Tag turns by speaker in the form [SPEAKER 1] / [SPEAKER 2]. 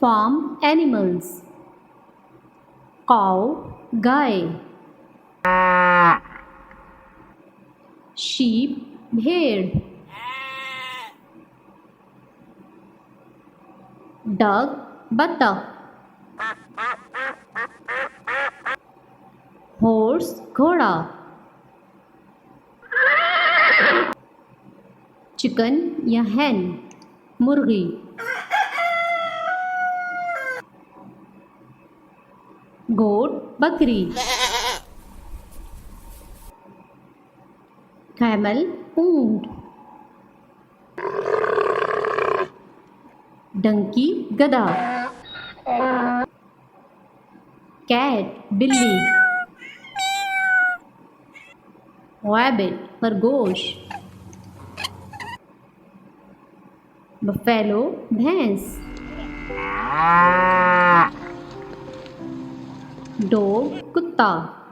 [SPEAKER 1] farm animals. Cow, गाय. Sheep, भेड़. Duck, बतख. Horse, घोड़ा. चिकन या hen, मुर्गी. गोट, बकरी. कैमल, ऊंट. डंकी, गधा. कैट, बिल्ली. रैबिट, खरगोश. बफेलो, भैंस. डॉग, कुत्ता.